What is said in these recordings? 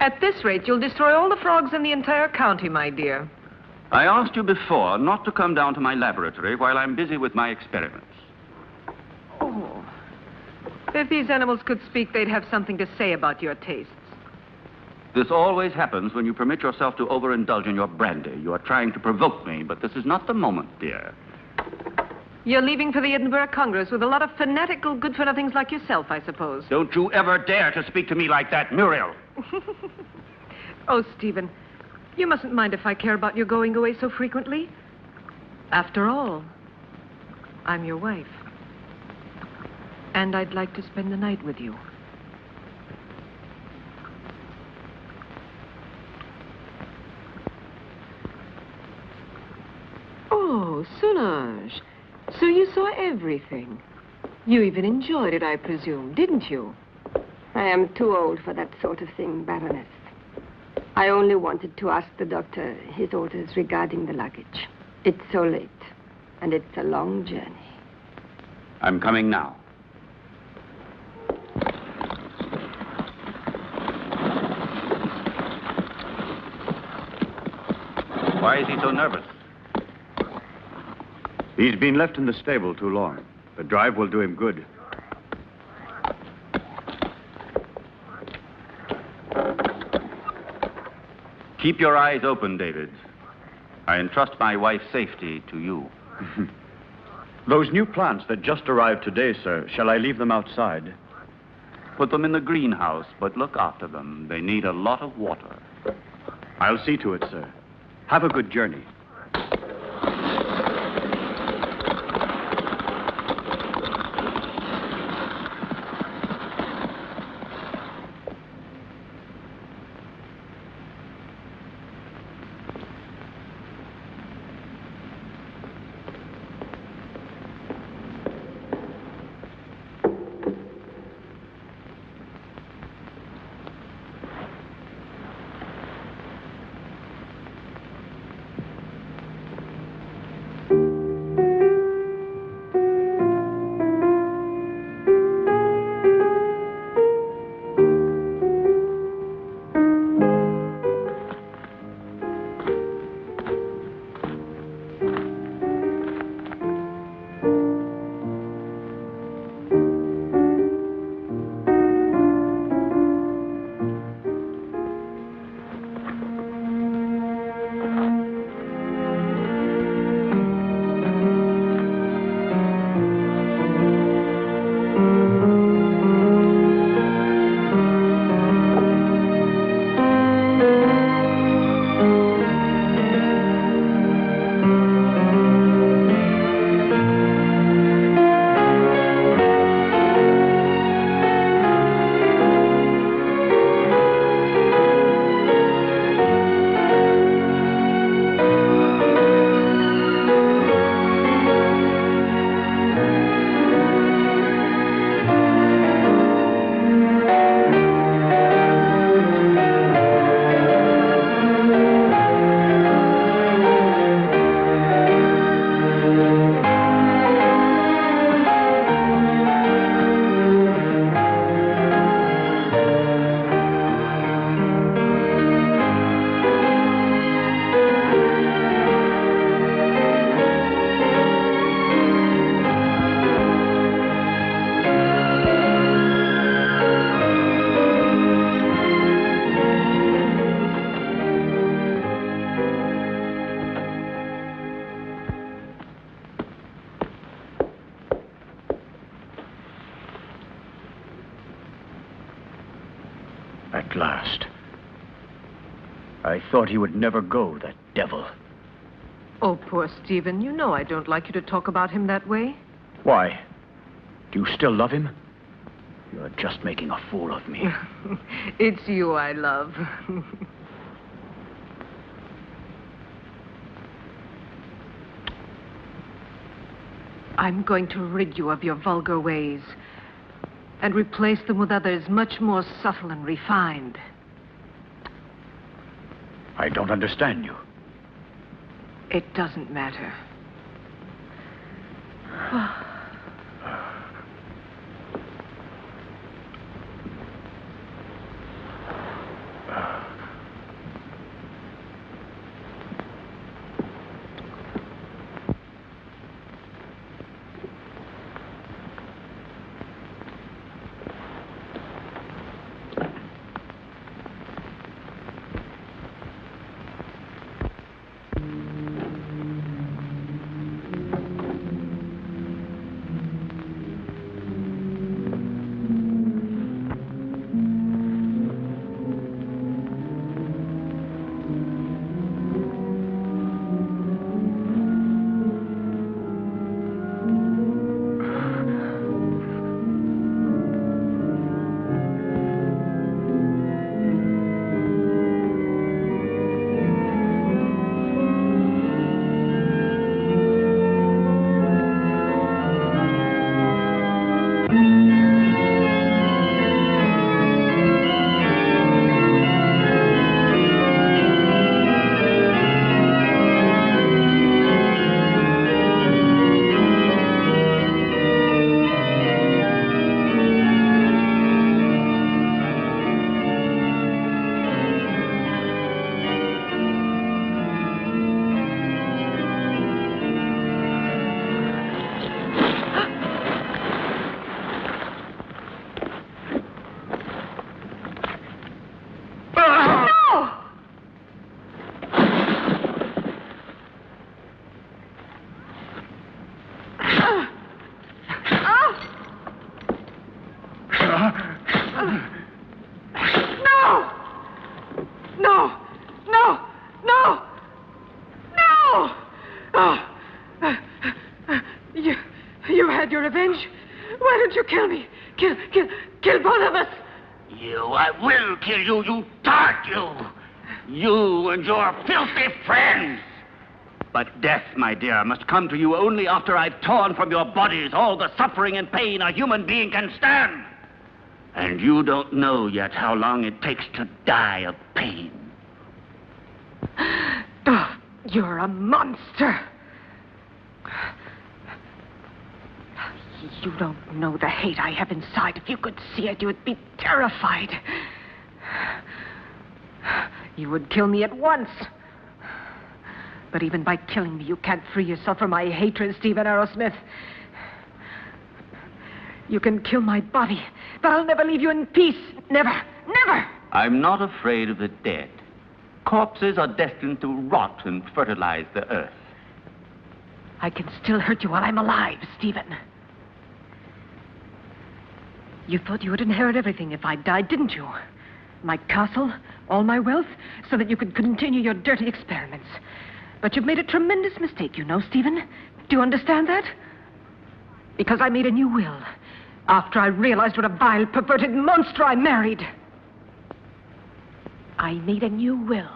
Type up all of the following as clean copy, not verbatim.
At this rate, you'll destroy all the frogs in the entire county, my dear. I asked you before not to come down to my laboratory while I'm busy with my experiments. Oh. If these animals could speak, they'd have something to say about your tastes. This always happens when you permit yourself to overindulge in your brandy. You are trying to provoke me, but this is not the moment, dear. You're leaving for the Edinburgh Congress with a lot of fanatical good-for-nothings like yourself, I suppose. Don't you ever dare to speak to me like that, Muriel. Oh, Stephen, you mustn't mind if I care about your going away so frequently. After all, I'm your wife. And I'd like to spend the night with you. Oh, Solange. So you saw everything. You even enjoyed it, I presume, didn't you? I am too old for that sort of thing, Baroness. I only wanted to ask the doctor his orders regarding the luggage. It's so late, and it's a long journey. I'm coming now. Why is he so nervous? He's been left in the stable too long. The drive will do him good. Keep your eyes open, David. I entrust my wife's safety to you. Those new plants that just arrived today, sir, shall I leave them outside? Put them in the greenhouse, but look after them. They need a lot of water. I'll see to it, sir. Have a good journey. At last. I thought he would never go, that devil. Oh, poor Stephen. You know I don't like you to talk about him that way. Why? Do you still love him? You're just making a fool of me. It's you I love. I'm going to rid you of your vulgar ways and replace them with others much more subtle and refined. I don't understand you. It doesn't matter. Muriel! No! No! No! No! No! Oh. You had your revenge? Why didn't you kill me? Kill both of us! I will kill you, you tart, you! You and your filthy friends! But death, my dear, must come to you only after I've torn from your bodies all the suffering and pain a human being can stand. And you don't know yet how long it takes to die of pain. Oh, you're a monster. You don't know the hate I have inside. If you could see it, you would be terrified. You would kill me at once. But even by killing me, you can't free yourself from my hatred, Stephen Arrowsmith. You can kill my body, but I'll never leave you in peace. Never, never. I'm not afraid of the dead. Corpses are destined to rot and fertilize the earth. I can still hurt you while I'm alive, Stephen. You thought you would inherit everything if I died, didn't you? My castle, all my wealth, so that you could continue your dirty experiments. But you've made a tremendous mistake, you know, Stephen. Do you understand that? Because I made a new will after I realized what a vile, perverted monster I married. I made a new will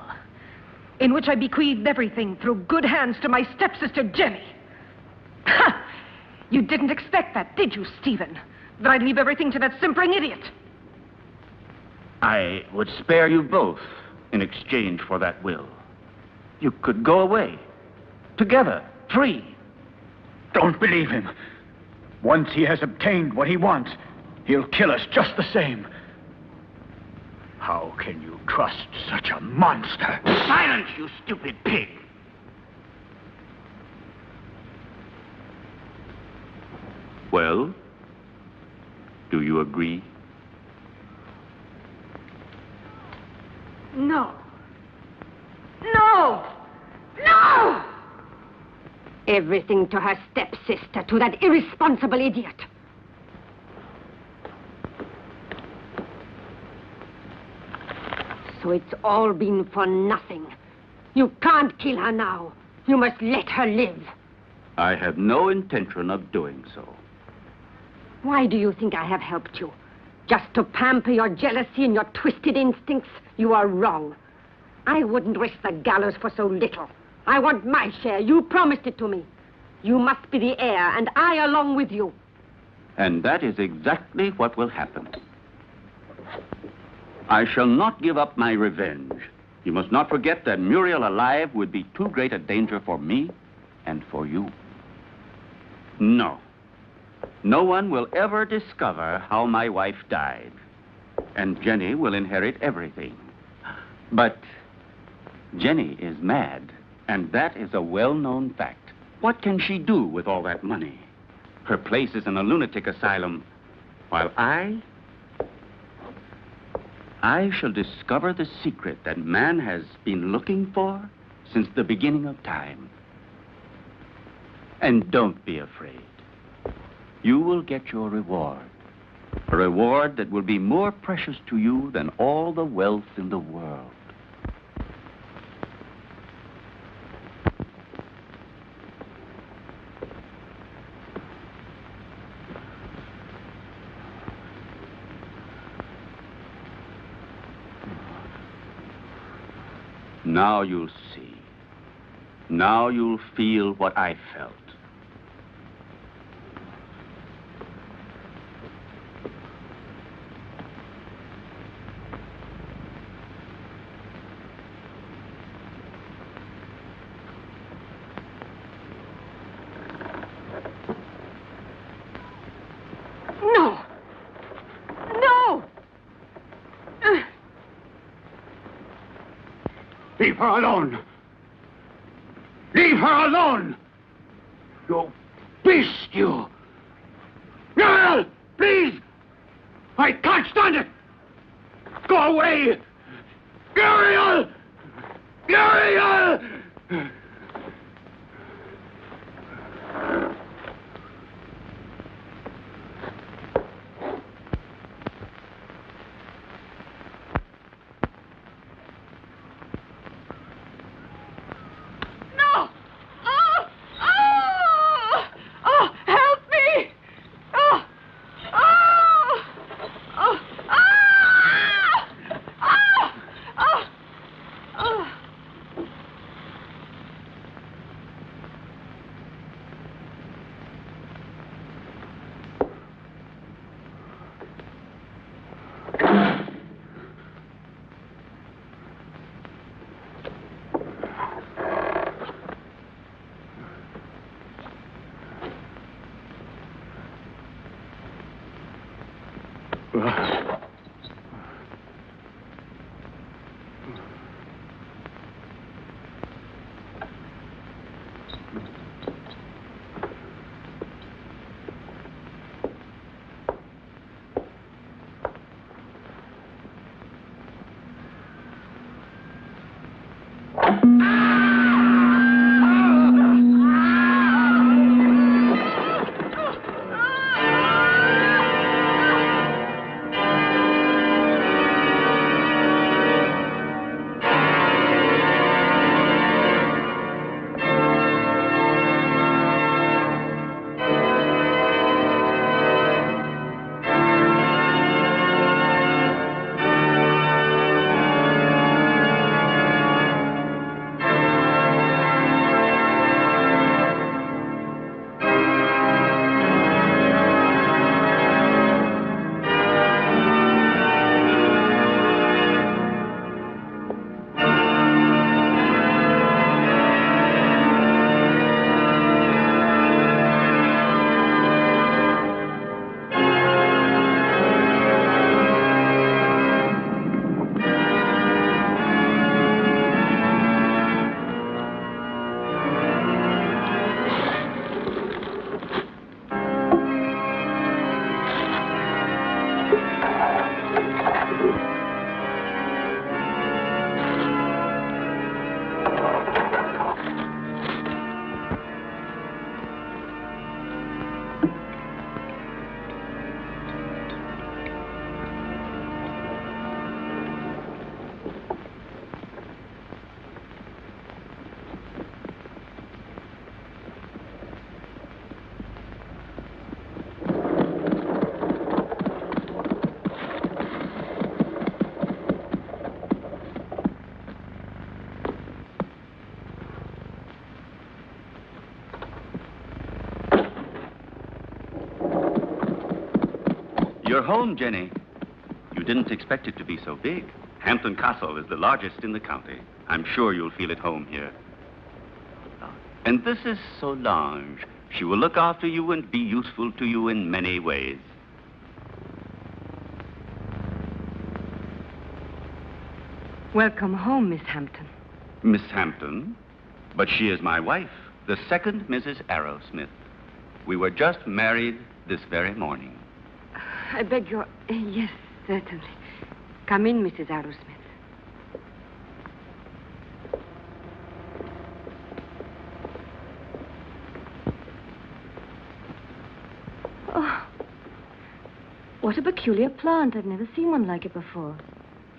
in which I bequeathed everything through good hands to my stepsister, Jenny. Ha! You didn't expect that, did you, Stephen? That I'd leave everything to that simpering idiot. I would spare you both in exchange for that will. You could go away, together, free. Don't believe him. Once he has obtained what he wants, he'll kill us just the same. How can you trust such a monster? Silence, you stupid pig! Well, do you agree? No. No! No! Everything to her stepsister, to that irresponsible idiot. So it's all been for nothing. You can't kill her now. You must let her live. I have no intention of doing so. Why do you think I have helped you? Just to pamper your jealousy and your twisted instincts? You are wrong. I wouldn't risk the gallows for so little. I want my share. You promised it to me. You must be the heir, and I along with you. And that is exactly what will happen. I shall not give up my revenge. You must not forget that Muriel alive would be too great a danger for me and for you. No. No one will ever discover how my wife died. And Jenny will inherit everything. But Jenny is mad, and that is a well-known fact. What can she do with all that money? Her place is in a lunatic asylum, while I shall discover the secret that man has been looking for since the beginning of time. And don't be afraid. You will get your reward. A reward that will be more precious to you than all the wealth in the world. Now you'll see. Now you'll feel what I felt. No! No! Leave her alone! Leave her alone! You beast, you! Muriel! Please! I can't stand it! Go away! Muriel! Muriel! You're home, Jenny. You didn't expect it to be so big. Hampton Castle is the largest in the county. I'm sure you'll feel at home here. And this is Solange. She will look after you and be useful to you in many ways. Welcome home, Miss Hampton. Miss Hampton? But she is my wife, the second Mrs. Arrowsmith. We were just married this very morning. I beg your... Yes, certainly. Come in, Mrs. Arrowsmith. Oh, what a peculiar plant. I've never seen one like it before.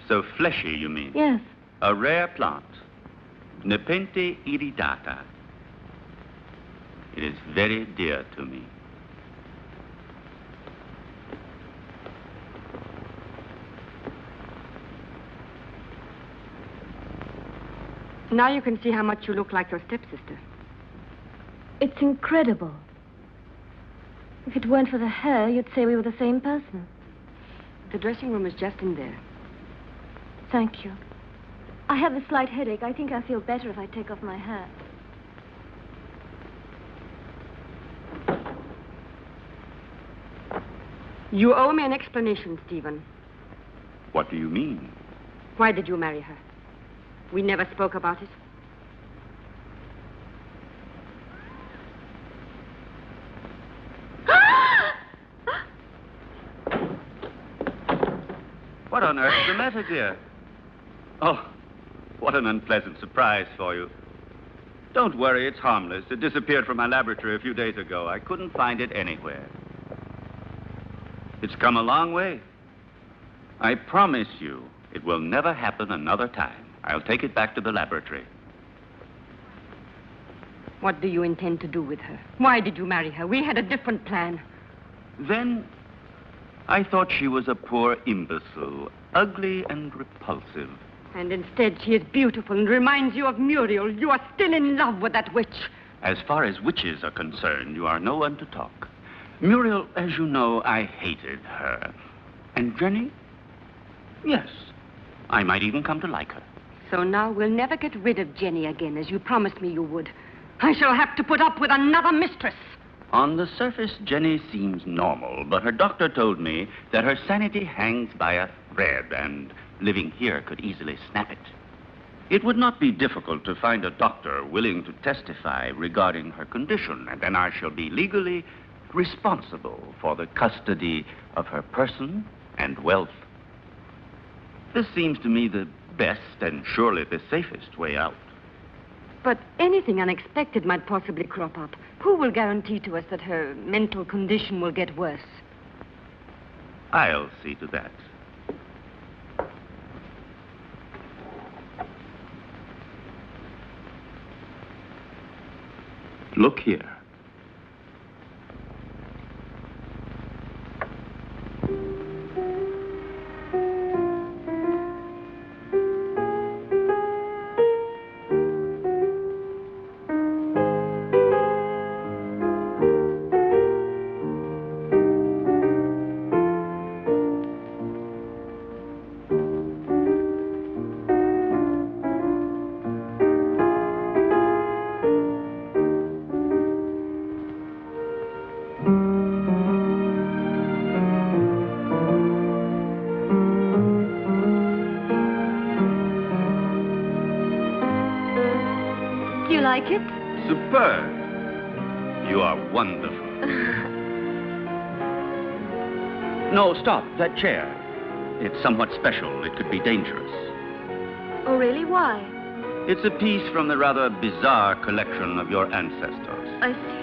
So fleshy, you mean? Yes. A rare plant. Nepenthe iridata. It is very dear to me. Now you can see how much you look like your stepsister. It's incredible. If it weren't for the hair, you'd say we were the same person. The dressing room is just in there. Thank you. I have a slight headache. I think I'll feel better if I take off my hat. You owe me an explanation, Stephen. What do you mean? Why did you marry her? We never spoke about it. What on earth is the matter, dear? Oh, what an unpleasant surprise for you. Don't worry, it's harmless. It disappeared from my laboratory a few days ago. I couldn't find it anywhere. It's come a long way. I promise you, it will never happen another time. I'll take it back to the laboratory. What do you intend to do with her? Why did you marry her? We had a different plan. Then, I thought she was a poor imbecile, ugly and repulsive. And instead, she is beautiful and reminds you of Muriel. You are still in love with that witch. As far as witches are concerned, you are no one to talk. Muriel, as you know, I hated her. And Jenny? Yes, I might even come to like her. So now we'll never get rid of Jenny again, as you promised me you would. I shall have to put up with another mistress. On the surface, Jenny seems normal, but her doctor told me that her sanity hangs by a thread, and living here could easily snap it. It would not be difficult to find a doctor willing to testify regarding her condition, and then I shall be legally responsible for the custody of her person and wealth. This seems to me the best and surely the safest way out. But anything unexpected might possibly crop up. Who will guarantee to us that her mental condition will get worse? I'll see to that. Look here. Like it? Superb. You are wonderful. No, stop. That chair. It's somewhat special. It could be dangerous. Oh, really? Why? It's a piece from the rather bizarre collection of your ancestors. I see.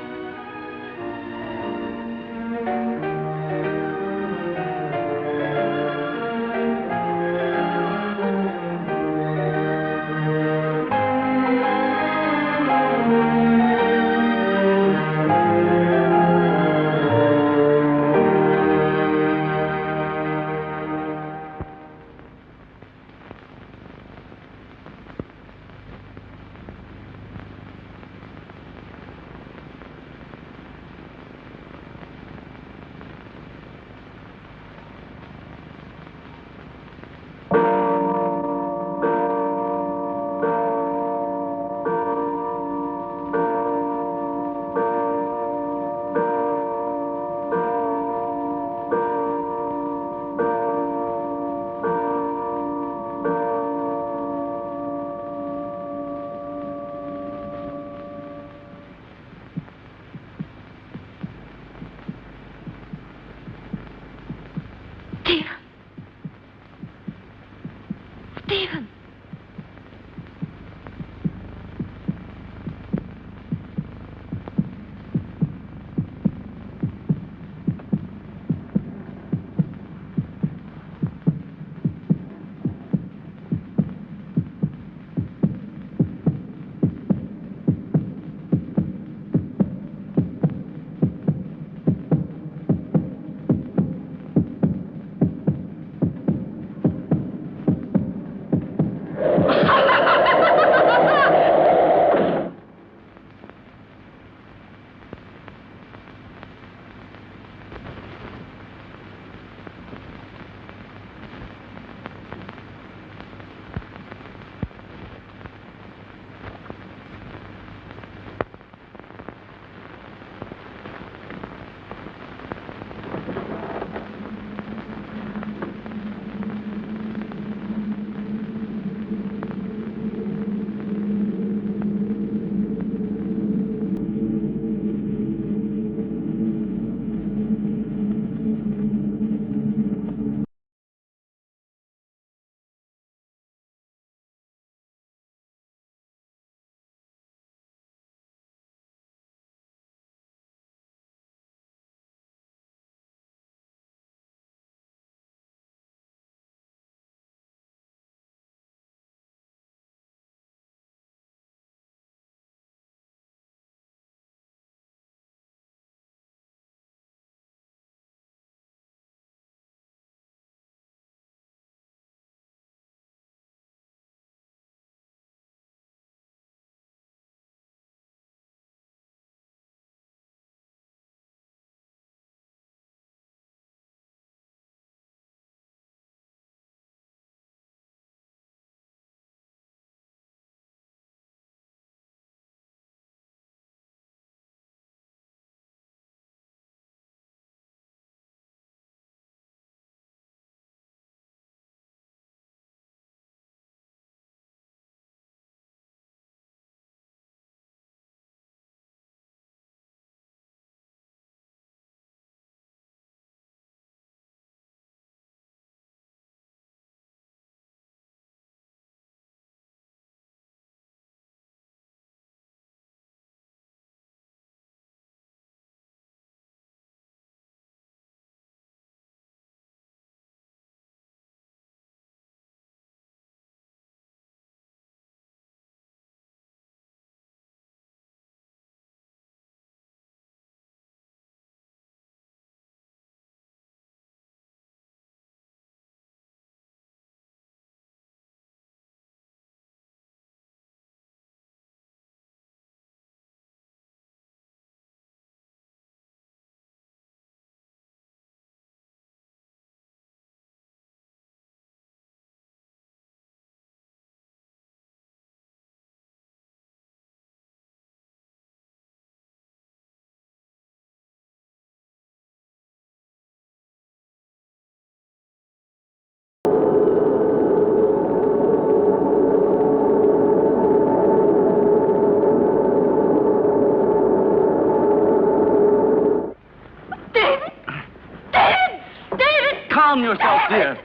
yourself, dear.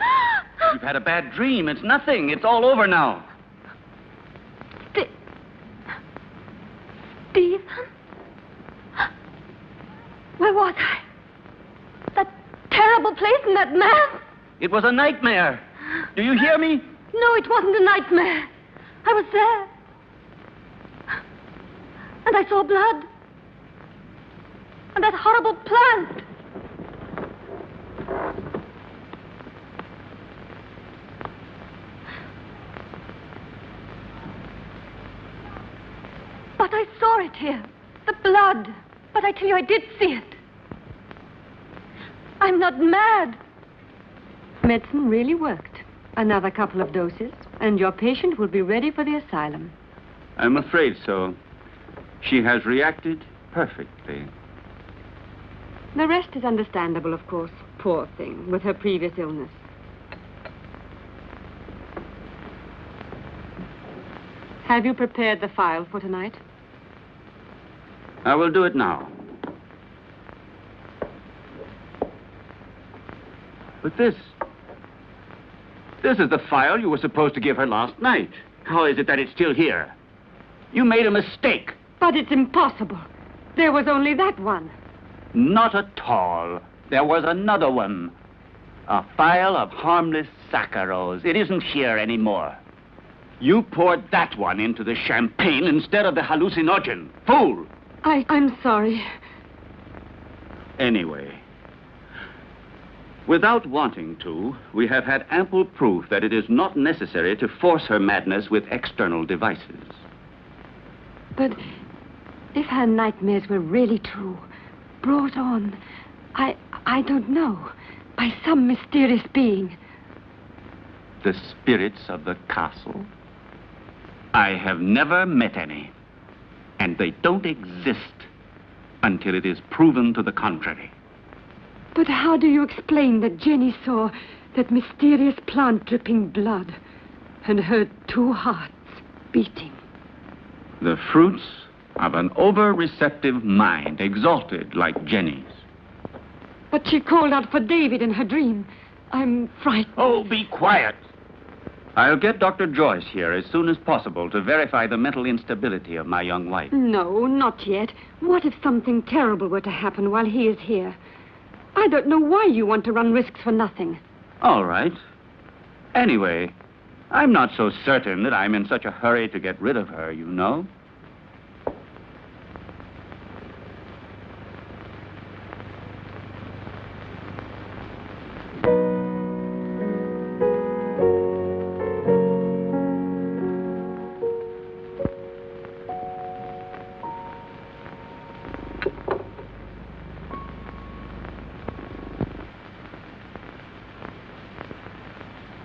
You've had a bad dream. It's nothing. It's all over now. Stephen? Where was I? That terrible place and that man? It was a nightmare. Do you hear me? No, it wasn't a nightmare. I was there. And I saw blood. And that horrible plant. But I saw it here. The blood. But I tell you, I did see it. I'm not mad. Medicine really worked. Another couple of doses, and your patient will be ready for the asylum. I'm afraid so. She has reacted perfectly. The rest is understandable, of course. Poor thing, with her previous illness. Have you prepared the file for tonight? I will do it now. But this is the file you were supposed to give her last night. How is it that it's still here? You made a mistake. But it's impossible. There was only that one. Not at all. There was another one. A file of harmless saccharos. It isn't here anymore. You poured that one into the champagne instead of the hallucinogen. Fool! I'm sorry. Anyway, without wanting to, we have had ample proof that it is not necessary to force her madness with external devices. But if her nightmares were really true, brought on, I don't know, by some mysterious being. The spirits of the castle? I have never met any. And they don't exist until it is proven to the contrary. But how do you explain that Jenny saw that mysterious plant dripping blood and heard two hearts beating? The fruits of an over-receptive mind, exalted like Jenny's. But she called out for David in her dream. I'm frightened. Oh, be quiet. I'll get Dr. Joyce here as soon as possible to verify the mental instability of my young wife. No, not yet. What if something terrible were to happen while he is here? I don't know why you want to run risks for nothing. All right. Anyway, I'm not so certain that I'm in such a hurry to get rid of her, you know.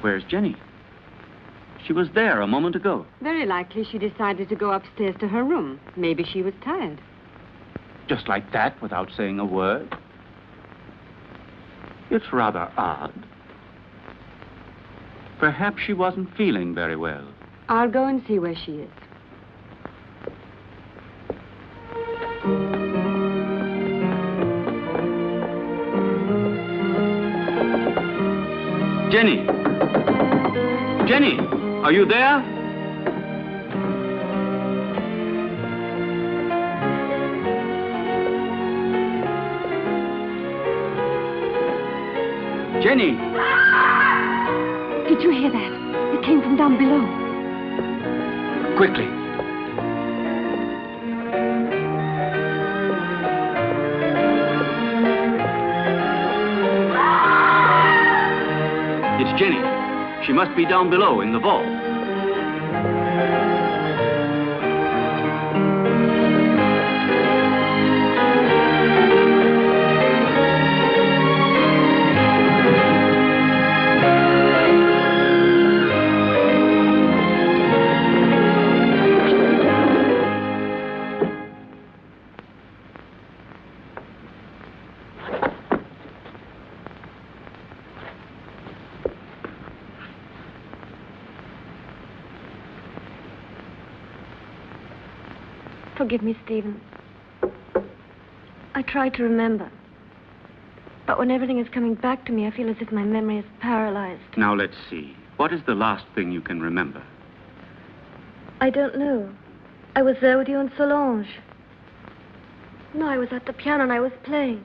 Where's Jenny? She was there a moment ago. Very likely she decided to go upstairs to her room. Maybe she was tired. Just like that, without saying a word? It's rather odd. Perhaps she wasn't feeling very well. I'll go and see where she is. Jenny! Jenny, are you there? Jenny! Did you hear that? It came from down below. Quickly. It's Jenny. She must be down below in the vault. Forgive me, Stephen. I tried to remember. But when everything is coming back to me, I feel as if my memory is paralyzed. Now, let's see. What is the last thing you can remember? I don't know. I was there with you and Solange. No, I was at the piano and I was playing.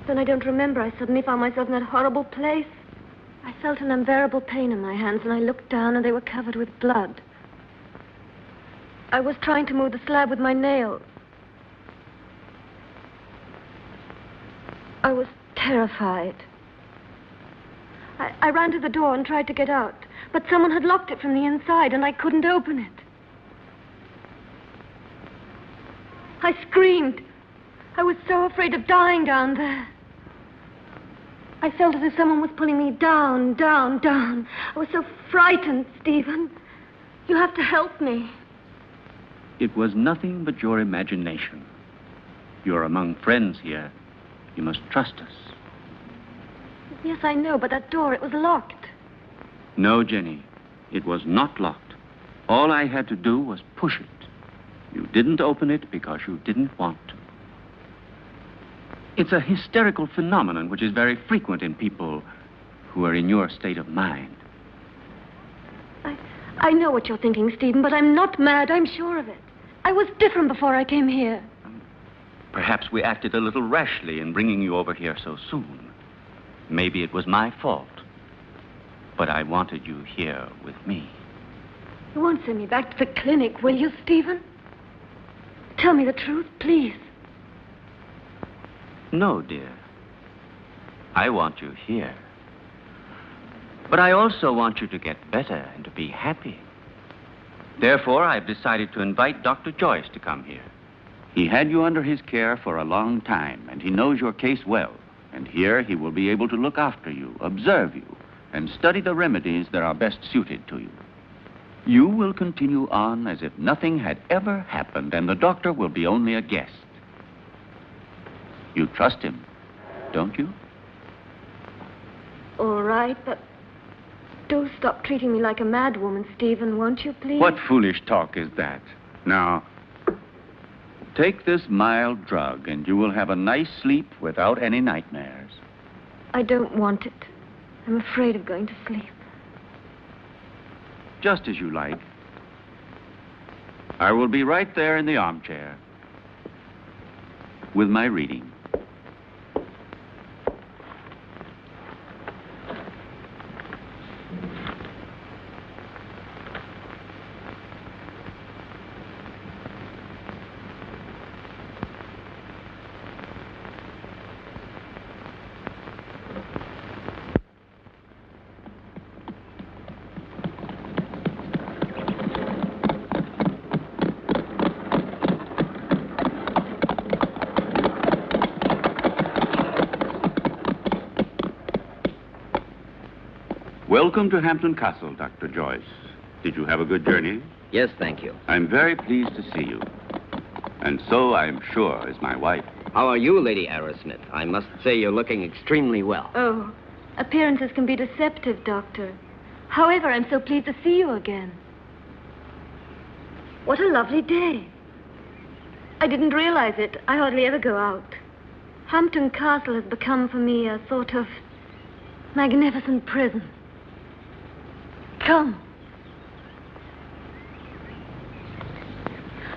Then I don't remember. I suddenly found myself in that horrible place. I felt an unbearable pain in my hands, and I looked down, and they were covered with blood. I was trying to move the slab with my nails. I was terrified. I ran to the door and tried to get out, but someone had locked it from the inside, and I couldn't open it. I screamed. I was so afraid of dying down there. I felt as if someone was pulling me down, down, down. I was so frightened, Stephen. You have to help me. It was nothing but your imagination. You're among friends here. You must trust us. Yes, I know, but that door, it was locked. No, Jenny. It was not locked. All I had to do was push it. You didn't open it because you didn't want to. It's a hysterical phenomenon which is very frequent in people who are in your state of mind. I know what you're thinking, Stephen, but I'm not mad. I'm sure of it. I was different before I came here. Perhaps we acted a little rashly in bringing you over here so soon. Maybe it was my fault. But I wanted you here with me. You won't send me back to the clinic, will you, Stephen? Tell me the truth, please. No, dear. I want you here. But I also want you to get better and to be happy. Therefore, I've decided to invite Dr. Joyce to come here. He had you under his care for a long time, and he knows your case well. And here he will be able to look after you, observe you, and study the remedies that are best suited to you. You will continue on as if nothing had ever happened, and the doctor will be only a guest. You trust him, don't you? All right, but do stop treating me like a madwoman, Stephen, won't you, please? What foolish talk is that? Now, take this mild drug, and you will have a nice sleep without any nightmares. I don't want it. I'm afraid of going to sleep. Just as you like. I will be right there in the armchair with my reading. Welcome to Hampton Castle, Dr. Joyce. Did you have a good journey? Yes, thank you. I'm very pleased to see you. And so, I'm sure, is my wife. How are you, Lady Arrowsmith? I must say you're looking extremely well. Oh, appearances can be deceptive, Doctor. However, I'm so pleased to see you again. What a lovely day. I didn't realize it. I hardly ever go out. Hampton Castle has become for me a sort of magnificent prison. Come.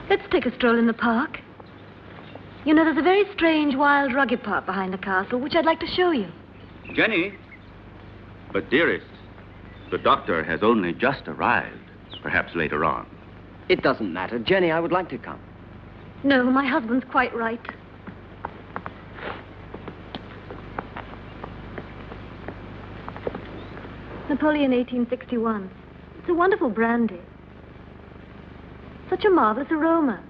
Let's take a stroll in the park. You know, there's a very strange, wild, rugged part behind the castle, which I'd like to show you. Jenny? But, dearest, the doctor has only just arrived. Perhaps later on. It doesn't matter. Jenny, I would like to come. No, my husband's quite right. Napoleon 1861. It's a wonderful brandy. Such a marvelous aroma.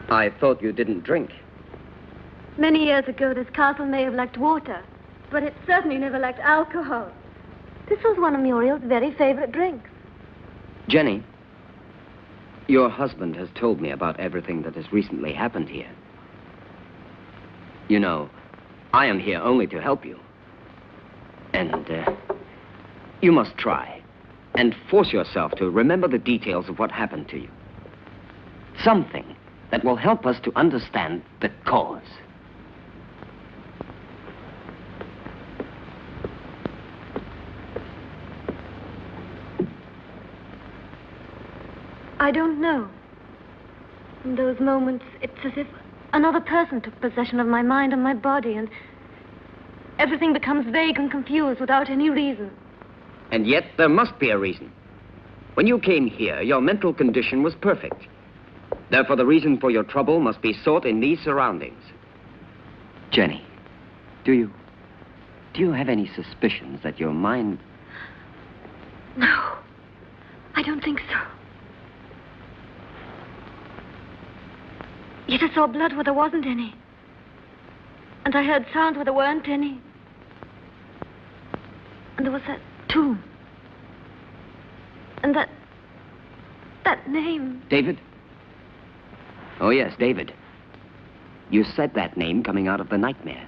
I thought you didn't drink. Many years ago, this castle may have lacked water, but it certainly never lacked alcohol. This was one of Muriel's very favorite drinks. Jenny, your husband has told me about everything that has recently happened here. You know, I am here only to help you. And you must try and force yourself to remember the details of what happened to you. Something, that will help us to understand the cause. I don't know. In those moments, it's as if another person took possession of my mind and my body, and everything becomes vague and confused without any reason. And yet, there must be a reason. When you came here, your mental condition was perfect. Therefore, the reason for your trouble must be sought in these surroundings. Jenny, do you have any suspicions that your mind... No, I don't think so. Yet I saw blood where there wasn't any. And I heard sounds where there weren't any. And there was that tomb. And that name. David? Oh, yes, David. You said that name coming out of the nightmare.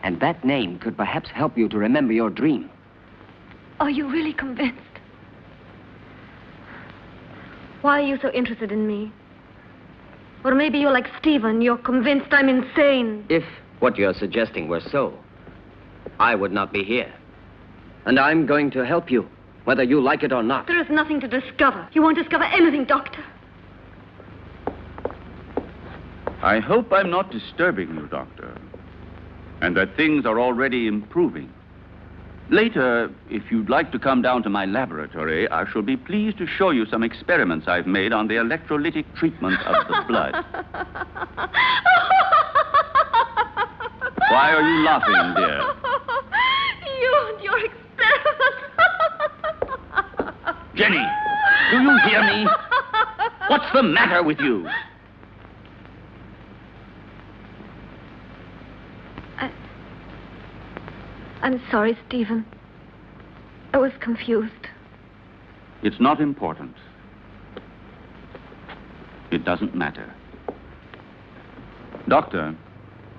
And that name could perhaps help you to remember your dream. Are you really convinced? Why are you so interested in me? Or maybe you're like Stephen, you're convinced I'm insane. If what you're suggesting were so, I would not be here. And I'm going to help you, whether you like it or not. There is nothing to discover. You won't discover anything, Doctor. I hope I'm not disturbing you, Doctor, and that things are already improving. Later, if you'd like to come down to my laboratory, I shall be pleased to show you some experiments I've made on the electrolytic treatment of the blood. Why are you laughing, dear? You and your experiments. Jenny, do you hear me? What's the matter with you? I'm sorry, Stephen. I was confused. It's not important. It doesn't matter. Doctor,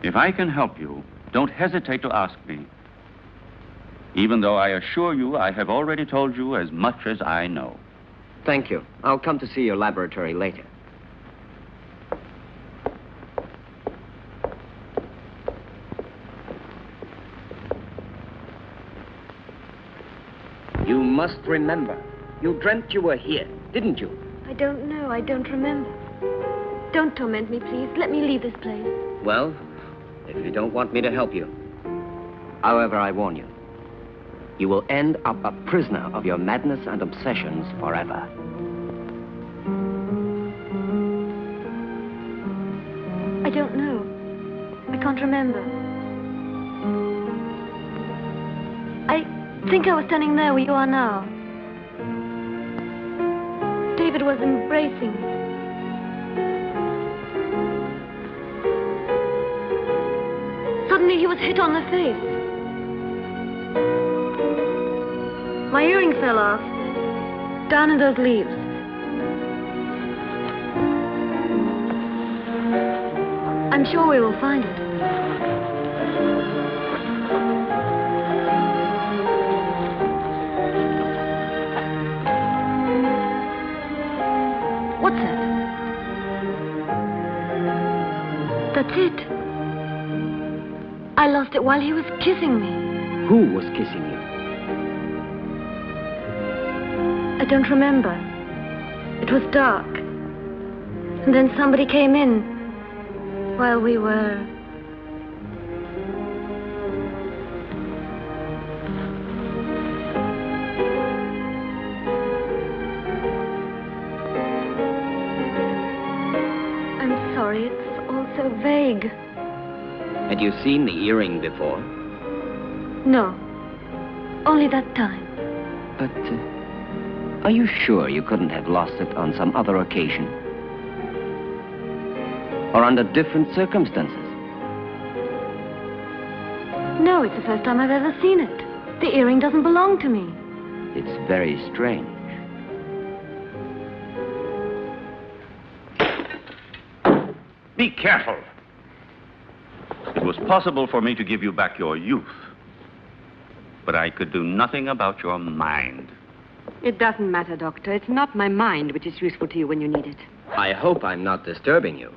if I can help you, don't hesitate to ask me. Even though I assure you I have already told you as much as I know. Thank you. I'll come to see your laboratory later. You must remember. You dreamt you were here, didn't you? I don't know. I don't remember. Don't torment me, please. Let me leave this place. Well, if you don't want me to help you. However, I warn you. You will end up a prisoner of your madness and obsessions forever. I don't know. I can't remember. I think I was standing there where you are now. David was embracing me. Suddenly he was hit on the face. My earring fell off, down in those leaves. I'm sure we will find it. What's that? That's it. I lost it while he was kissing me. Who was kissing you? I don't remember. It was dark. And then somebody came in while we were... I'm sorry, it's all so vague. Had you seen the earring before? No, only that time. But, are you sure you couldn't have lost it on some other occasion? Or under different circumstances? No, it's the first time I've ever seen it. The earring doesn't belong to me. It's very strange. Be careful. It was possible for me to give you back your youth, but I could do nothing about your mind. It doesn't matter, Doctor. It's not my mind which is useful to you when you need it. I hope I'm not disturbing you.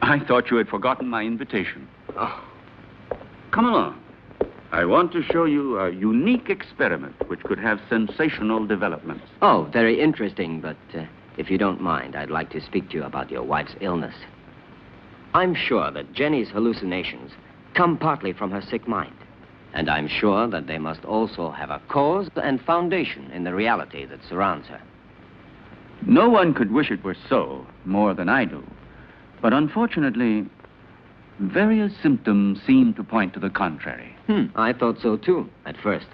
I thought you had forgotten my invitation. Oh. Come along. I want to show you a unique experiment which could have sensational developments. Oh, very interesting, but if you don't mind, I'd like to speak to you about your wife's illness. I'm sure that Jenny's hallucinations come partly from her sick mind. And I'm sure that they must also have a cause and foundation in the reality that surrounds her. No one could wish it were so, more than I do. But unfortunately, various symptoms seem to point to the contrary. I thought so too, at first.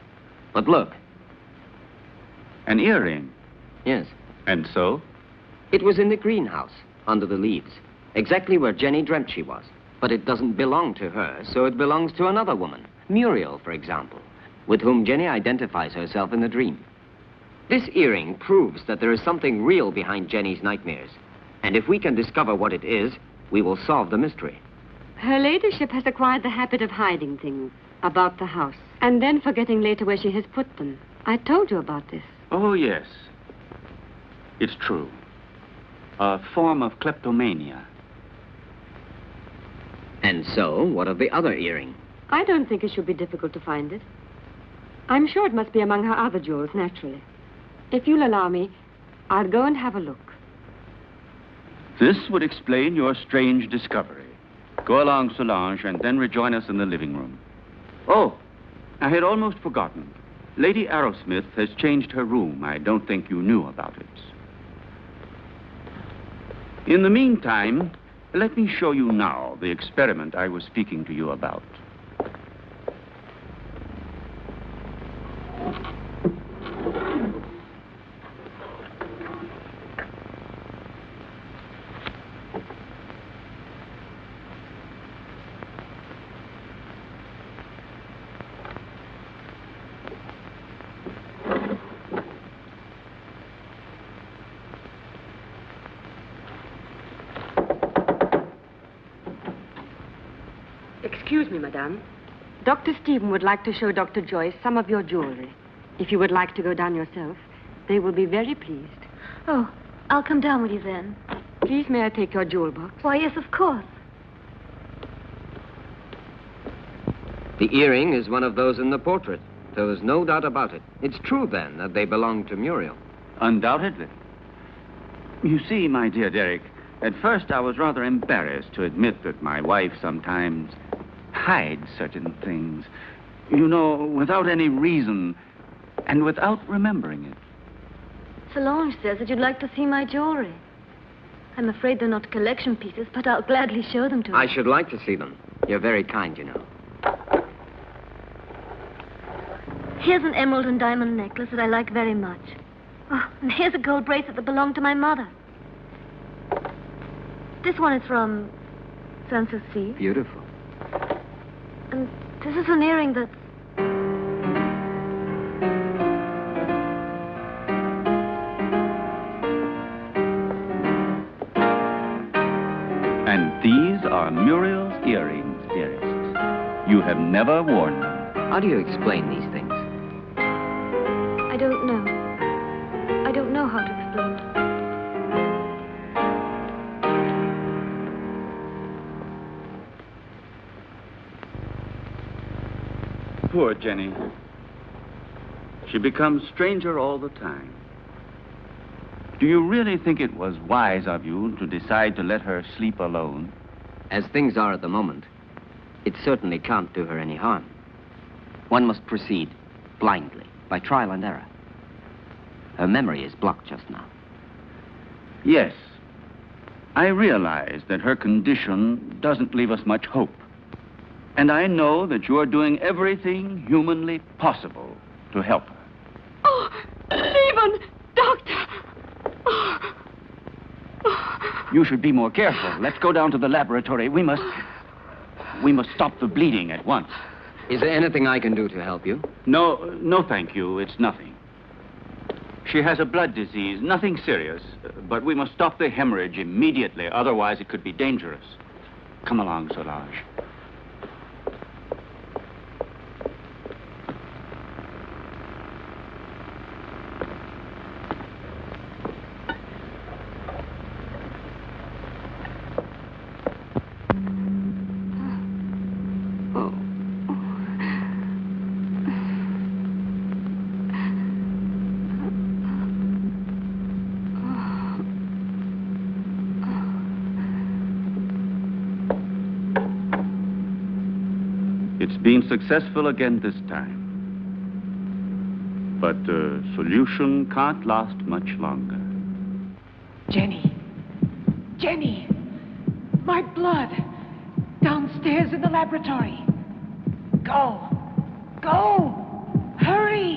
But look. An earring? Yes. And so? It was in the greenhouse, under the leaves, exactly where Jenny dreamt she was. But it doesn't belong to her, so it belongs to another woman, Muriel, for example, with whom Jenny identifies herself in the dream. This earring proves that there is something real behind Jenny's nightmares. And if we can discover what it is, we will solve the mystery. Her ladyship has acquired the habit of hiding things about the house, and then forgetting later where she has put them. I told you about this. Oh, yes. It's true. A form of kleptomania. And so, what of the other earring? I don't think it should be difficult to find it. I'm sure it must be among her other jewels, naturally. If you'll allow me, I'll go and have a look. This would explain your strange discovery. Go along, Solange, and then rejoin us in the living room. Oh, I had almost forgotten. Lady Arrowsmith has changed her room. I don't think you knew about it. In the meantime, let me show you now the experiment I was speaking to you about. Excuse me, madame. Dr. Stephen would like to show Dr. Joyce some of your jewelry. If you would like to go down yourself, they will be very pleased. Oh, I'll come down with you then. Please, may I take your jewel box? Why, yes, of course. The earring is one of those in the portrait. There was no doubt about it. It's true, then, that they belong to Muriel. Undoubtedly. You see, my dear Derek, at first I was rather embarrassed to admit that my wife sometimes hides certain things. You know, without any reason and without remembering it. Solange says that you'd like to see my jewelry. I'm afraid they're not collection pieces, but I'll gladly show them to you. I should like to see them. You're very kind, you know. Here's an emerald and diamond necklace that I like very much. Oh, and here's a gold bracelet that belonged to my mother. This one is from Sanssouci. Beautiful. And this is an earring that's... And these are Muriel's earrings, dearest. You have never worn them. How do you explain these things? I don't know. I don't know how to explain it. Poor Jenny. She becomes stranger all the time. Do you really think it was wise of you to decide to let her sleep alone? As things are at the moment, it certainly can't do her any harm. One must proceed blindly, by trial and error. Her memory is blocked just now. Yes. I realize that her condition doesn't leave us much hope. And I know that you are doing everything humanly possible to help her. Oh, Stephen! Doctor! Oh. Oh. You should be more careful. Let's go down to the laboratory. We must stop the bleeding at once. Is there anything I can do to help you? No, thank you. It's nothing. She has a blood disease, nothing serious. But we must stop the hemorrhage immediately, otherwise it could be dangerous. Come along, Solange. It's been successful again this time. But the solution can't last much longer. Jenny. Jenny. My blood. Downstairs in the laboratory. Go. Go. Hurry.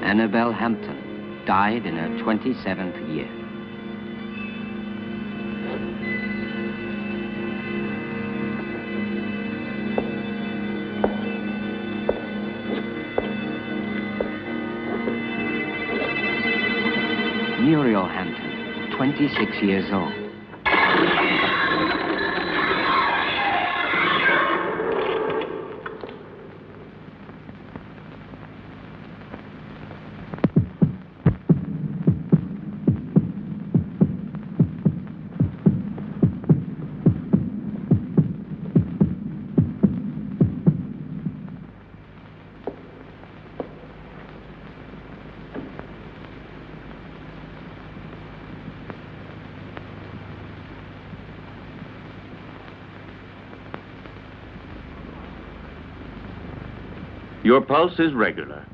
Annabelle Hampton died in her 27th year. Muriel Hampton, 26 years old. Your pulse is regular.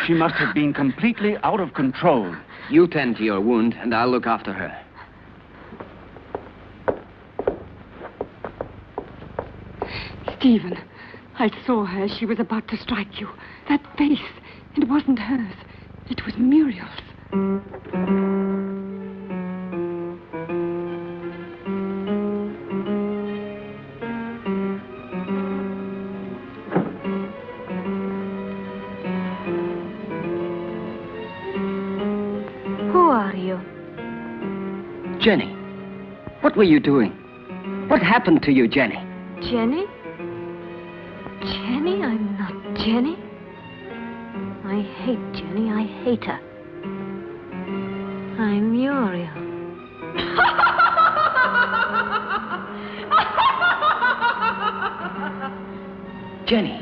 She must have been completely out of control. You tend to your wound, and I'll look after her. Stephen, I saw her. She was about to strike you. That face, it wasn't hers. It was Muriel's. Jenny, what were you doing? What happened to you, Jenny? Jenny? Jenny? I'm not Jenny. I hate Jenny. I hate her. I'm Muriel. Jenny.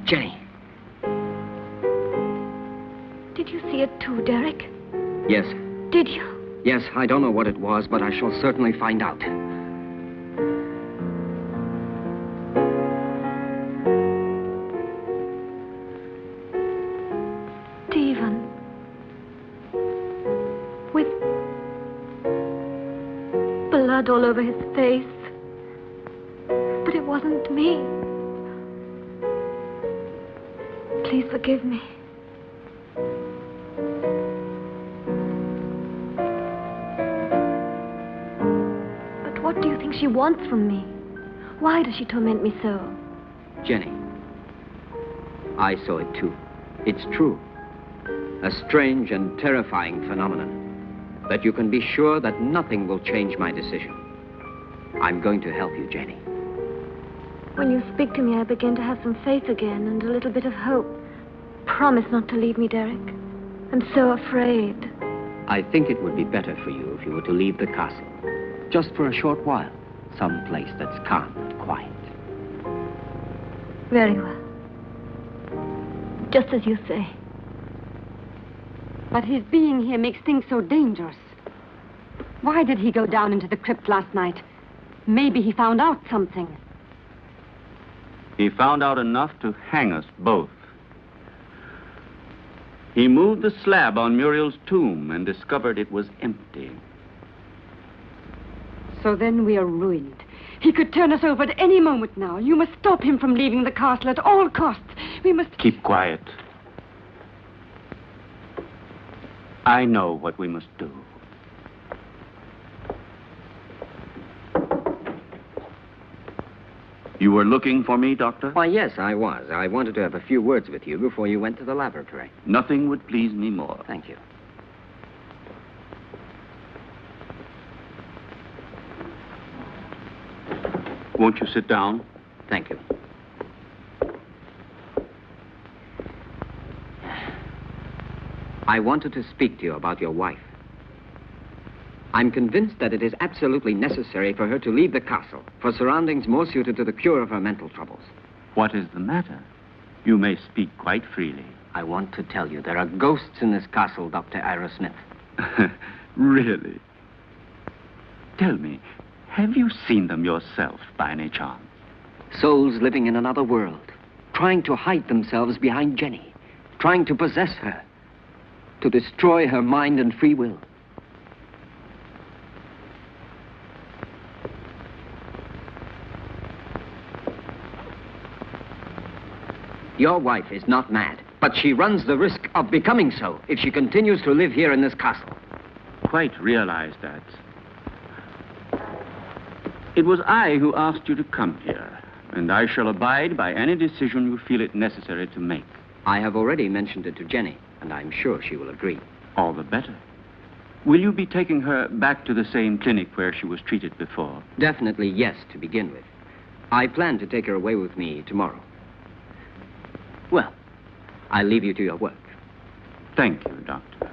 Jenny. Did you see it too, Derek? Yes. Did you? Yes, I don't know what it was, but I shall certainly find out. Stephen. With blood all over his face. But it wasn't me. Please forgive me. But what do you think she wants from me? Why does she torment me so? Jenny, I saw it too. It's true. A strange and terrifying phenomenon. But you can be sure that nothing will change my decision. I'm going to help you, Jenny. When you speak to me, I begin to have some faith again and a little bit of hope. Promise not to leave me, Derek. I'm so afraid. I think it would be better for you if you were to leave the castle. Just for a short while. Some place that's calm and quiet. Very well. Just as you say. But his being here makes things so dangerous. Why did he go down into the crypt last night? Maybe he found out something. He found out enough to hang us both. He moved the slab on Muriel's tomb and discovered it was empty. So then we are ruined. He could turn us over at any moment now. You must stop him from leaving the castle at all costs. We must... Keep quiet. I know what we must do. You were looking for me, Doctor? Why, yes, I was. I wanted to have a few words with you before you went to the laboratory. Nothing would please me more. Thank you. Won't you sit down? Thank you. I wanted to speak to you about your wife. I'm convinced that it is absolutely necessary for her to leave the castle for surroundings more suited to the cure of her mental troubles. What is the matter? You may speak quite freely. I want to tell you there are ghosts in this castle, Dr. Arrowsmith. Really? Tell me, have you seen them yourself by any chance? Souls living in another world, trying to hide themselves behind Jenny, trying to possess her, to destroy her mind and free will. Your wife is not mad, but she runs the risk of becoming so if she continues to live here in this castle. Quite realize that. It was I who asked you to come here, and I shall abide by any decision you feel it necessary to make. I have already mentioned it to Jenny, and I'm sure she will agree. All the better. Will you be taking her back to the same clinic where she was treated before? Definitely yes, to begin with. I plan to take her away with me tomorrow. Well, I'll leave you to your work. Thank you, Doctor.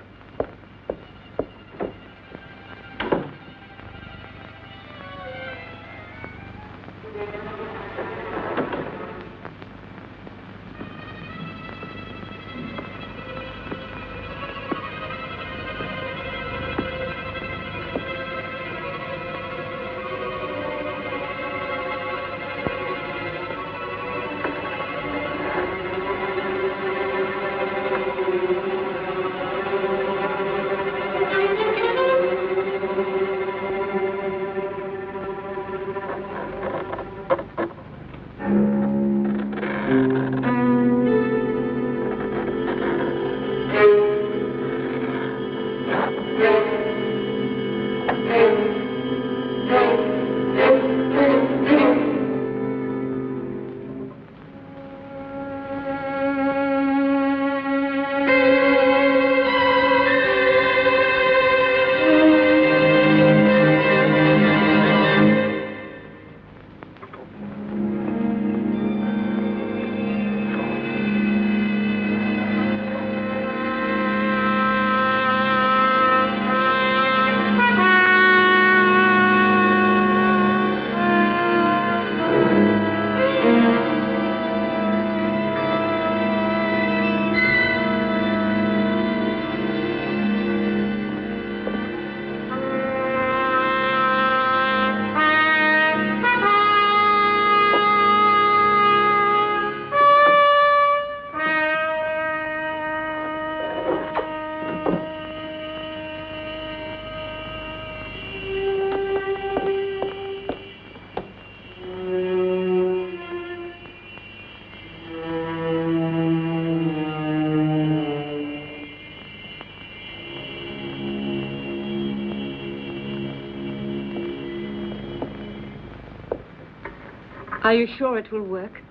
Are you sure it will work?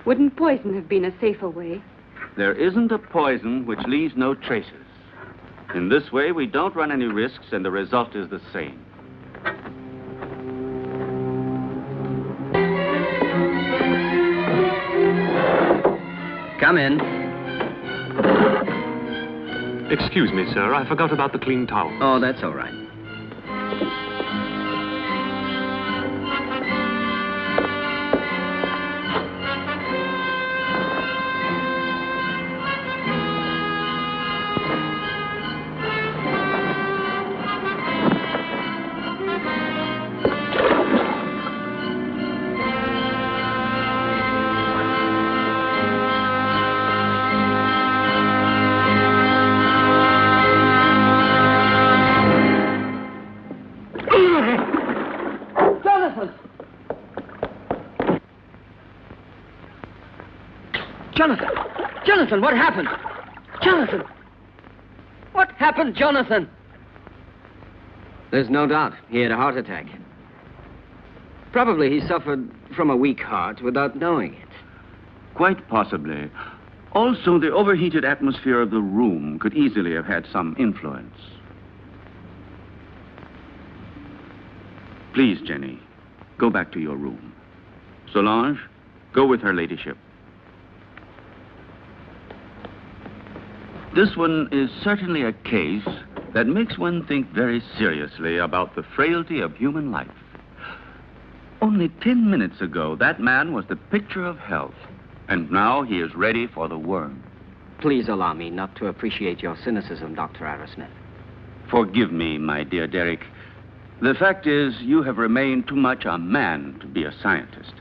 Wouldn't poison have been a safer way? There isn't a poison which leaves no traces. In this way, we don't run any risks, and the result is the same. Come in. Excuse me, sir. I forgot about the clean towel. Oh, that's all right. Jonathan! Jonathan, what happened? Jonathan! What happened, Jonathan? There's no doubt he had a heart attack. Probably he suffered from a weak heart without knowing it. Quite possibly. Also, the overheated atmosphere of the room could easily have had some influence. Please, Jenny, go back to your room. Solange, go with her ladyship. This one is certainly a case that makes one think very seriously about the frailty of human life. Only 10 minutes ago, that man was the picture of health, and now he is ready for the worm. Please allow me not to appreciate your cynicism, Dr. Arrowsmith. Forgive me, my dear Derek. The fact is, you have remained too much a man to be a scientist.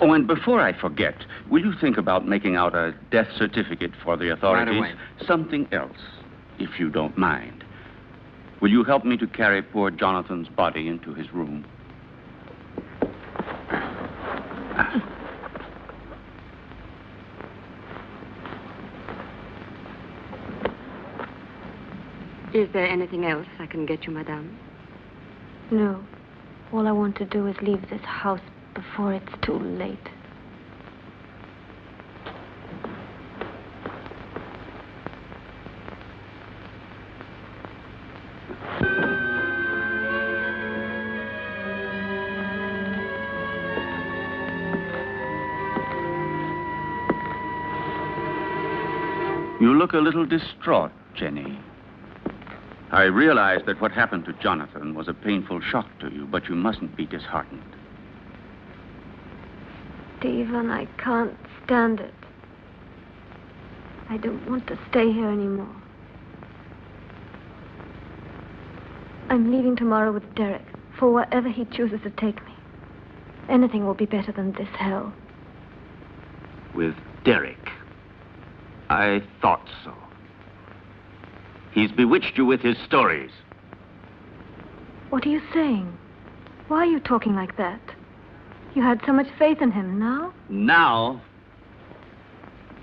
Oh, and before I forget, will you think about making out a death certificate for the authorities? Right away. Something else, if you don't mind. Will you help me to carry poor Jonathan's body into his room? Is there anything else I can get you, madame? No. All I want to do is leave this house before it's too late. You look a little distraught, Jenny. I realize that what happened to Jonathan was a painful shock to you, but you mustn't be disheartened. Stephen, I can't stand it. I don't want to stay here anymore. I'm leaving tomorrow with Derek for wherever he chooses to take me. Anything will be better than this hell. With Derek? I thought so. He's bewitched you with his stories. What are you saying? Why are you talking like that? You had so much faith in him. Now? Now,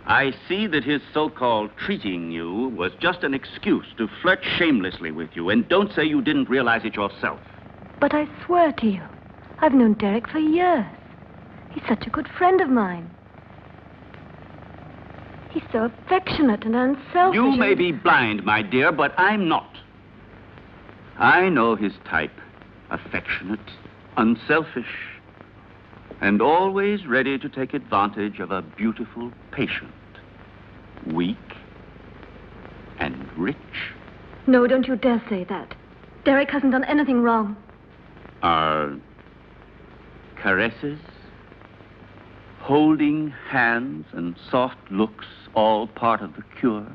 I see that his so-called treating you was just an excuse to flirt shamelessly with you, and don't say you didn't realize it yourself. But I swear to you, I've known Derek for years. He's such a good friend of mine. He's so affectionate and unselfish. You may be blind, my dear, but I'm not. I know his type. Affectionate, unselfish, and always ready to take advantage of a beautiful patient. Weak and rich. No, don't you dare say that. Derek hasn't done anything wrong. Are caresses, holding hands, and soft looks all part of the cure?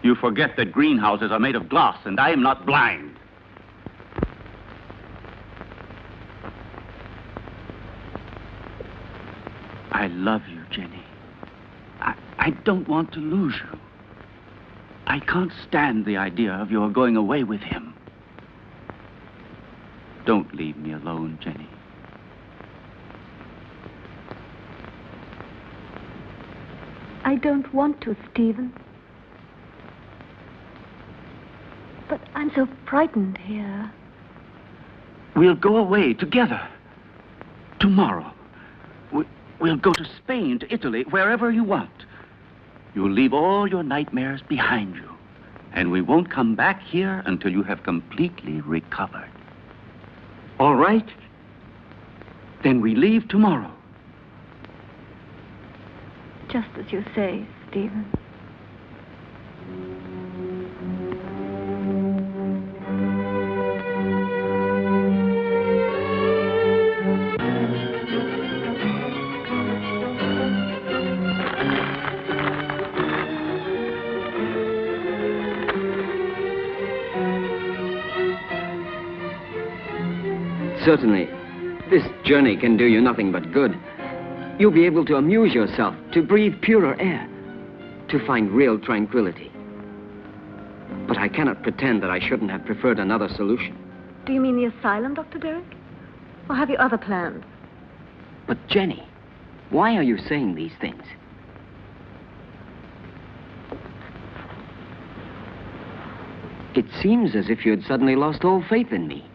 You forget that greenhouses are made of glass, and I am not blind. I love you, Jenny. I don't want to lose you. I can't stand the idea of your going away with him. Don't leave me alone, Jenny. I don't want to, Stephen. But I'm so frightened here. We'll go away together. Tomorrow. We'll go to Spain, to Italy, wherever you want. You'll leave all your nightmares behind you. And we won't come back here until you have completely recovered. All right? Then we leave tomorrow. Just as you say, Stephen. Certainly, this journey can do you nothing but good. You'll be able to amuse yourself, to breathe purer air, to find real tranquility. But I cannot pretend that I shouldn't have preferred another solution. Do you mean the asylum, Dr. Derek? Or have you other plans? But Jenny, Why are you saying these things? It seems as if you had suddenly lost all faith in me.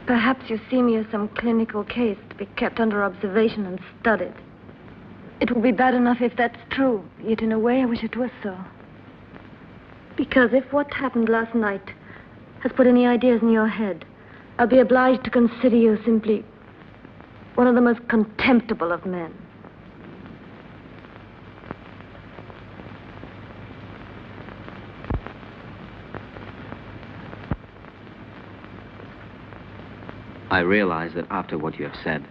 Perhaps you see me as some clinical case to be kept under observation and studied. It would be bad enough if that's true, yet in a way I wish it was so. Because if what happened last night has put any ideas in your head, I'll be obliged to consider you simply one of the most contemptible of men. I realize that after what you have said,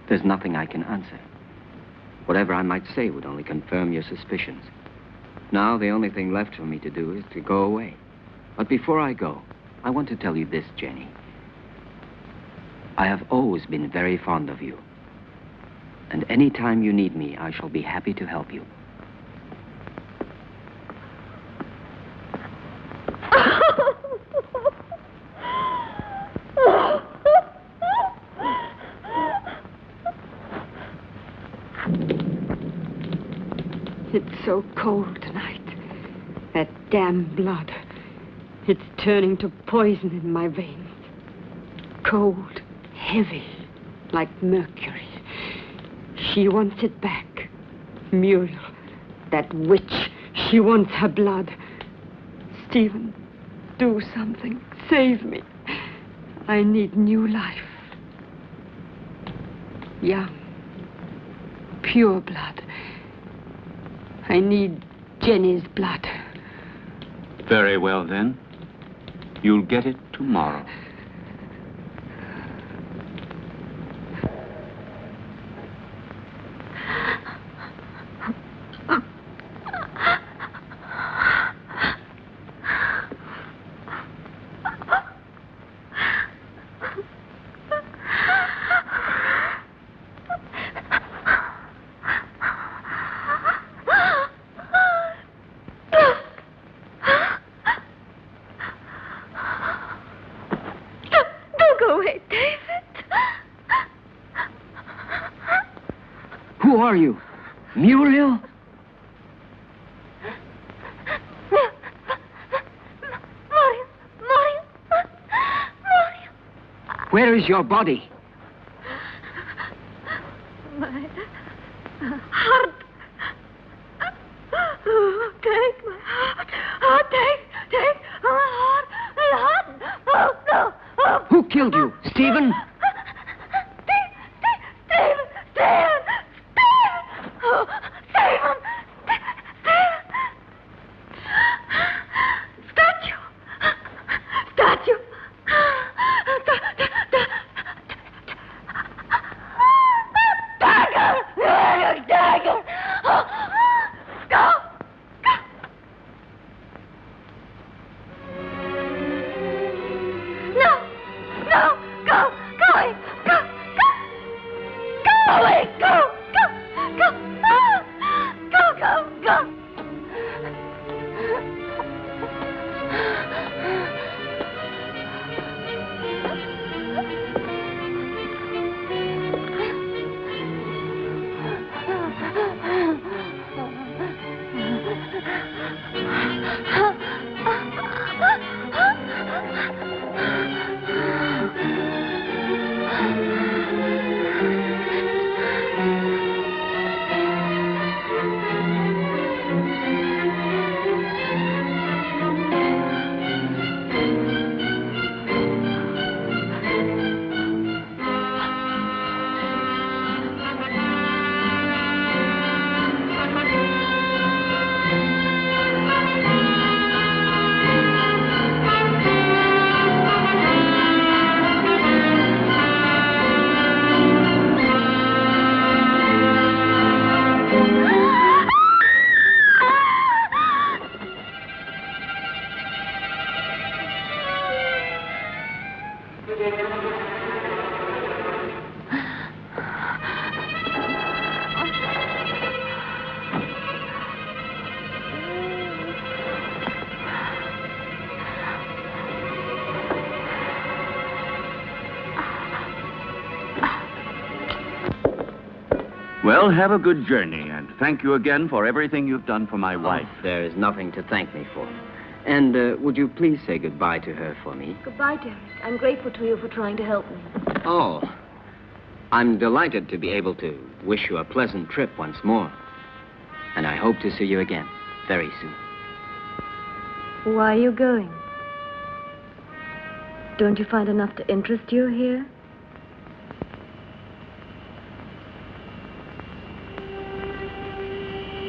there's nothing I can answer. Whatever I might say would only confirm your suspicions. Now, the only thing left for me to do is to go away. But before I go, I want to tell you this, Jenny. I have always been very fond of you. And any time you need me, I shall be happy to help you. It's so cold tonight. That damn blood. It's turning to poison in my veins. Cold, heavy, like mercury. She wants it back. Muriel, that witch, she wants her blood. Stephen, do something. Save me. I need new life. Young, pure blood. I need Jenny's blood. Very well, then. You'll get it tomorrow. Who are you? Muriel? Where is your body? My heart. Oh, take my heart. Oh, take my heart. Oh, no. Oh. Who killed you? Stephen? Well, have a good journey, and thank you again for everything you've done for my wife. There is nothing to thank me for. And would you please say goodbye to her for me? Goodbye, Derek. I'm grateful to you for trying to help me. Oh, I'm delighted to be able to wish you a pleasant trip once more. And I hope to see you again very soon. Why are you going? Don't you find enough to interest you here?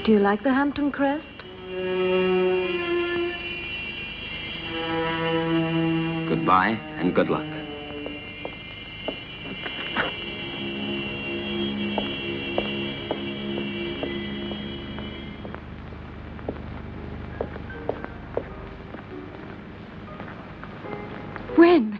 Do you like the Hampton Crest? Goodbye and good luck. When?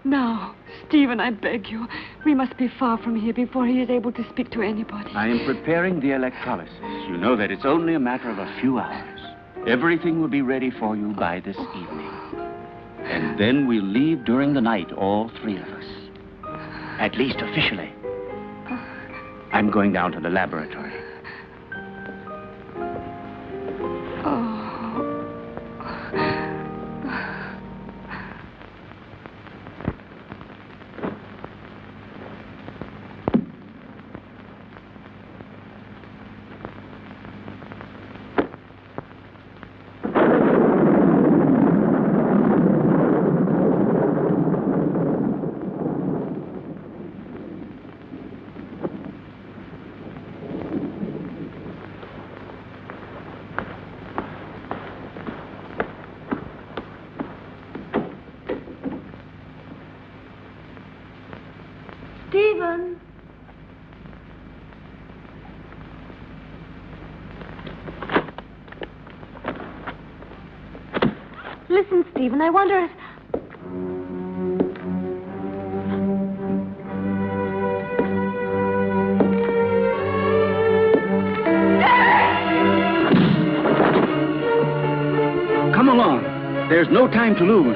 Now, Stephen, I beg you. We must be far from here before he is able to speak to anybody. I am preparing the electrolysis. You know that it's only a matter of a few hours. Everything will be ready for you by this evening. And then we'll leave during the night, all three of us. At least officially. I'm going down to the laboratory. Stephen! Listen, Stephen, I wonder if... Come along. There's no time to lose.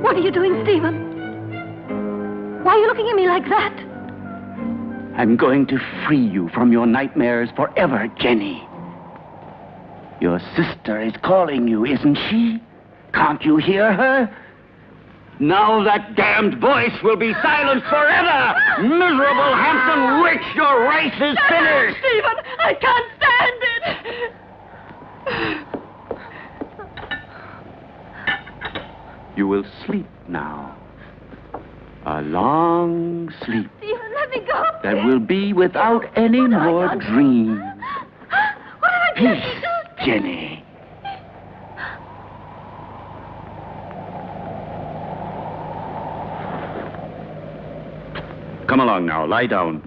What are you doing, Stephen? Why are you looking at me like that? I'm going to free you from your nightmares forever, Jenny. Your sister is calling you, isn't she? Can't you hear her? Now that damned voice will be silenced forever! Miserable Hampton witch, your race is finished! Stephen, I can't stand it! You will sleep now. A long sleep Stephen, let me go. that will be without any more dreams. What have I done? Peace, Jenny. Come along now, lie down.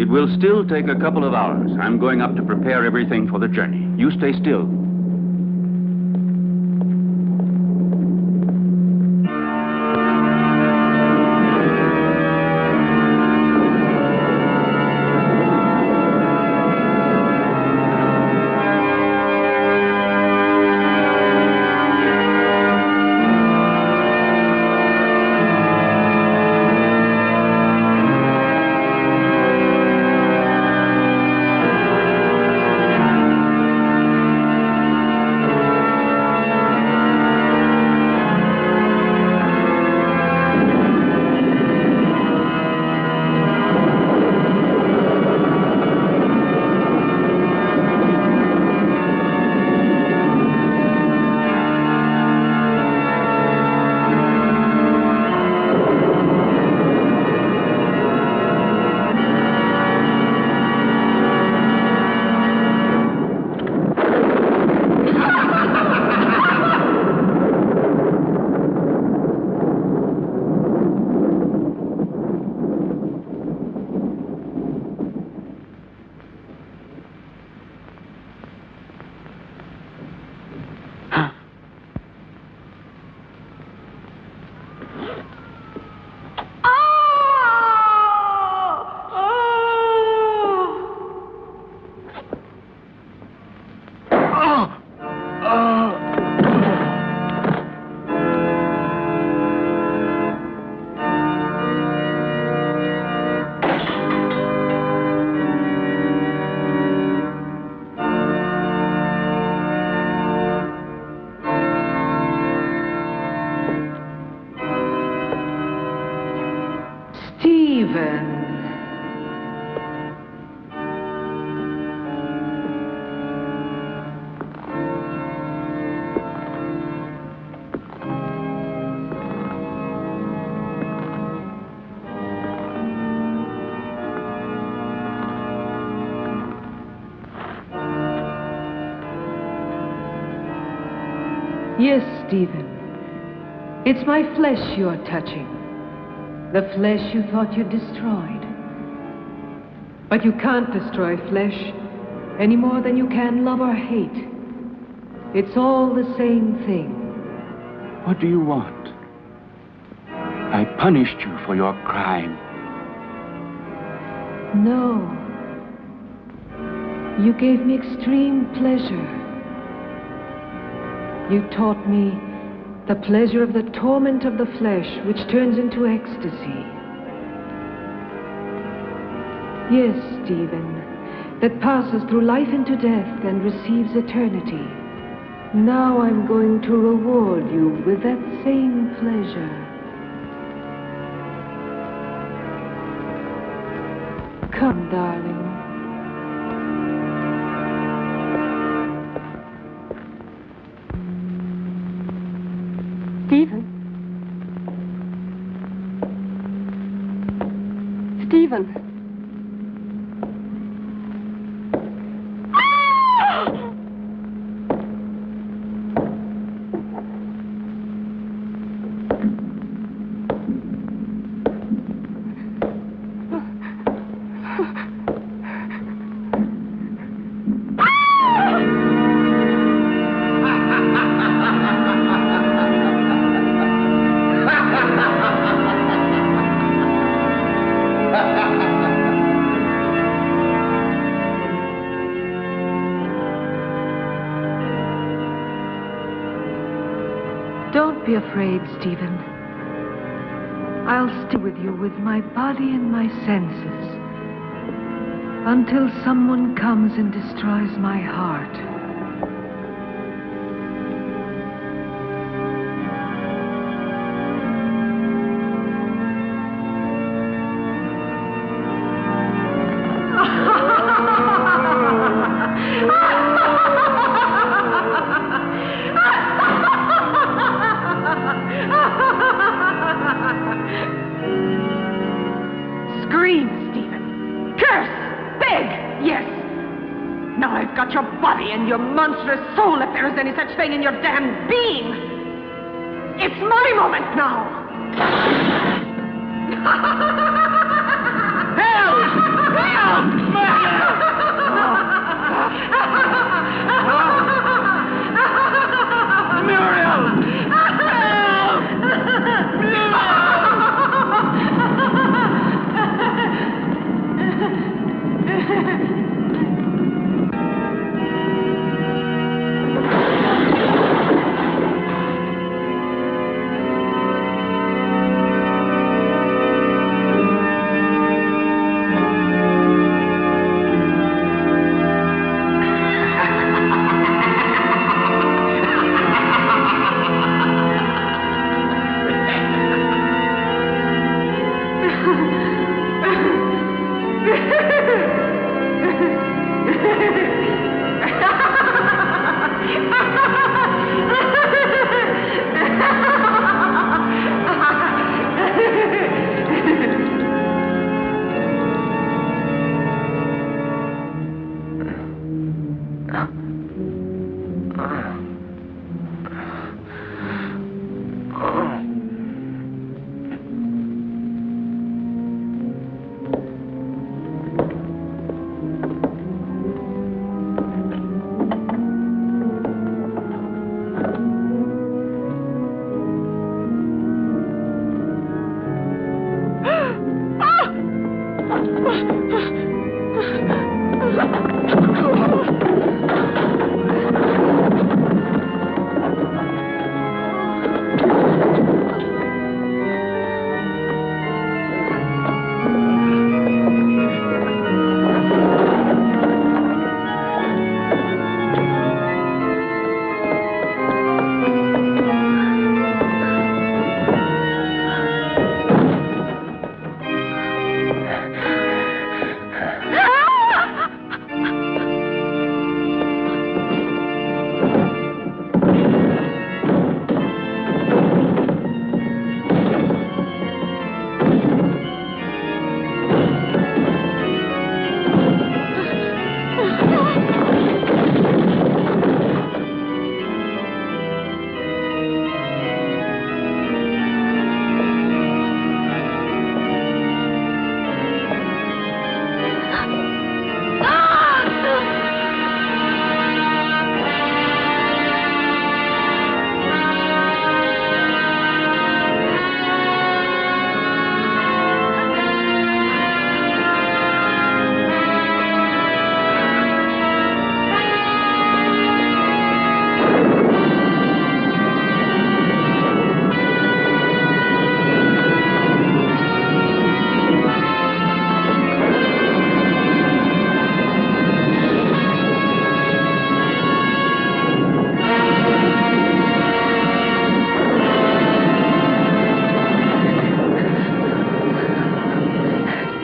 It will still take a couple of hours. I'm going up to prepare everything for the journey. You stay still. Yes, Stephen. It's my flesh you're touching. The flesh you thought you'd destroyed. But you can't destroy flesh any more than you can love or hate. It's all the same thing. What do you want? I punished you for your crime. No. You gave me extreme pleasure. You taught me the pleasure of the torment of the flesh, which turns into ecstasy. Yes, Stephen, that passes through life into death and receives eternity. Now I'm going to reward you with that same pleasure. Come, darling. Stephen? Stephen? Don't be afraid, Stephen. I'll stay with you with my body and my senses until someone comes and destroys my heart. And your monstrous soul, if there is any such thing in your damned being. It's my moment now. Help! Help!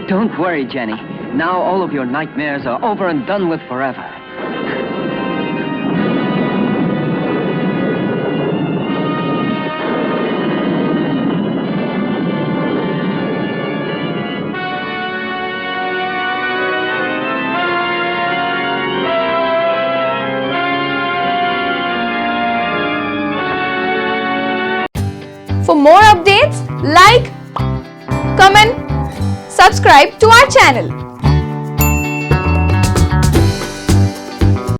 Don't worry, Jenny. Now all of your nightmares are over and done with forever. For more updates, like, comment, subscribe to our channel.